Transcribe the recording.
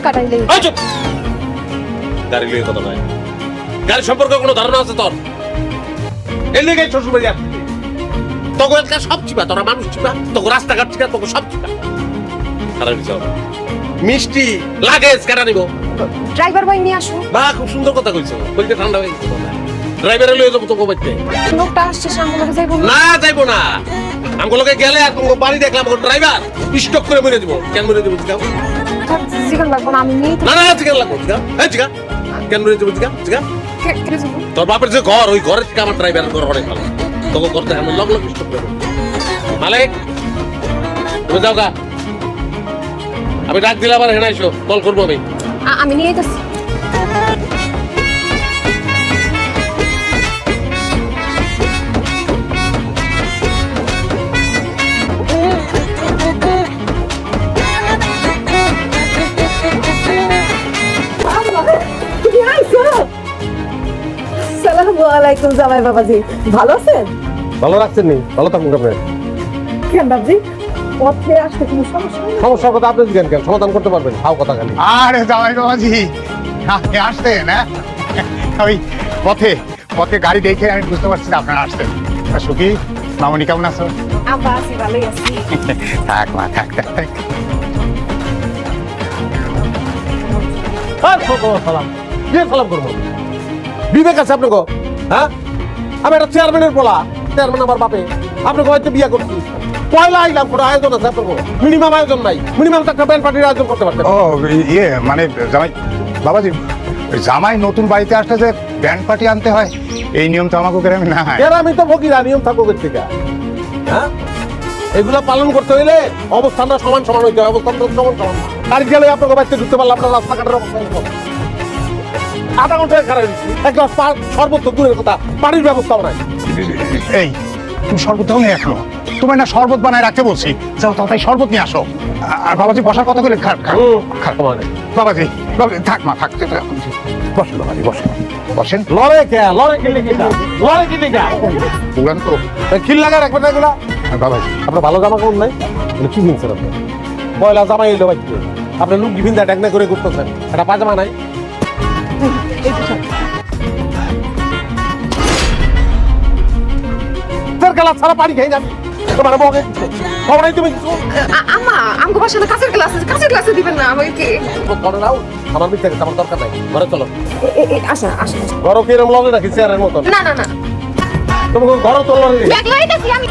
কাটাইলেই গাড়ি লিয়ে কথা নাই, গাড়ি সম্পর্কে কোনো ধারণা আছে তোর? এর লেগে শ্বশুর বাড়ি আসছিস তোকে এলাকা সব চিপা, তোরা মানুষ চিপা, তোকে রাস্তাঘাট চিপা, তোকে সব চিপা। মিষ্টি লাগেজ কেনা নিব? ড্রাইভার ভাই নিয়ে আসুন। বা খুব সুন্দর কথা কইছো, বলতে ঠান্ডা হয়ে গেছে। ড্রাইভারে লয়ে যাবো তোকে বাড়িতে? লোকটা আসছে সামনে যাইবো না, যাইবো না। আমগুলোকে গেলে আর তোমাকে বাড়ি দেখলাম ড্রাইভার স্টক করে মেরে দিব। কেন মেরে দিব? চিকেন লাগবো না, আমি নিয়ে না না চিকেন লাগবো। চিকা কেন মেরে দিব? চিকা তোর বাপের যে ঘর, ওই ঘরের থেকে আমার ড্রাইভারের ঘর অনেক ভালো। তোকে করতে আমি লগ লগ স্টক করে মালিক তুমি যাও গা, আমি ডাক দিলে আবার হেনা এসো, কল করবো আমি। আমি নিয়ে যাচ্ছি। আসসালামুয়ালাইকুম জামাই বাবাজি, ভালো আছেন? ভালো রাখছেন নি? ভালো থাকুন আপনি। কেন বাবজি, পথে আসতে কোনো সমস্যা নেই? সমস্যার কথা আপনি জিজ্ঞেস কেন, সমাধান করতে পারবেন। খাও কথা খালি। আরে জামাই বাবাজি, আপনি আসতেন? হ্যাঁ, ওই পথে পথে গাড়ি দেখে আমি বুঝতে পারছি না আপনারা আসতেন। সুখী মামনি কেমন আছো? আব্বা আছি, ভালোই আছি। থাক মা, থাক থাক থাক। সালাম দিয়ে সালাম করবো। বিবেক আছে আপনাকে? হ্যাঁ, আমি একটা চেয়ারম্যানের পোলা, চেয়ারম্যান আমার বাপে। আপনাকে হয়তো বিয়ে করছি, পয়লা আইলাম, কোনো আয়োজন আছে আপনাকে? মিনিমাম আয়োজন নাই, মিনিমাম একটা ব্যান্ড পার্টির আয়োজন করতে পারতেন। ও ইয়ে মানে জামাই বাবাজি, ওই জামাই নতুন বাড়িতে আসলে যে ব্যান্ড পার্টি আনতে হয়, এই নিয়ম তো আমাকে গ্রামে না। আমি তো ফকিরা, নিয়ম থাকবো থেকে। হ্যাঁ, এগুলা পালন করতে হইলে অবস্থানটা সমান সমান হইতে হয়। অবস্থানটা সমান সমান গাড়ি গেলে আপনাকে বাড়িতে ঢুকতে পারলে আপনার রাস্তাঘাটের অবস্থা আধা ঘন্টায় খারাপ দিচ্ছি। এক গ্লাস শরবত তো দূরের কথা, পানির ব্যবস্থাও নাই। এই তুমি শরবত দাও না এখনো? তোমার না শরবত বানায় রাখতে বলছি, যাও তাড়াতাড়ি শরবত নিয়ে আসো। আর বাবাজি বসার কথা বলে বাবাজি থাক মা, থাক। বসেন বাবাজি, বসেন বসেন। লড়ে কে লড়ে কিনলে কি লড়ে কিনলে কে পুরান তো খিল লাগা রাখবেন না এগুলা। বাবাজি আপনার ভালো জামা কাপড় নাই? কি কিনছেন আপনি? পয়লা জামা এলো বাচ্চা, আপনি লুঙ্গি ভিন্দা ড্যাগনা করে ঘুরতেছেন, একটা পাজামা নাই? ছাড়া পানি খাই যাবি তোমার বকে খবরাই তুমি আম্মা আমগো বাসা না কাছের ক্লাসে দিবেন না আমাকে। ঘরে নাও, আমার মিথ্যা কথা আমার দরকার নাই। ঘরে চলো। আসা আসা। ঘর কি এরকম লগে রাখি চেয়ারের মতন? না না না, তোমাকে ঘর তোলো ব্যাগ লইতাছি আমি।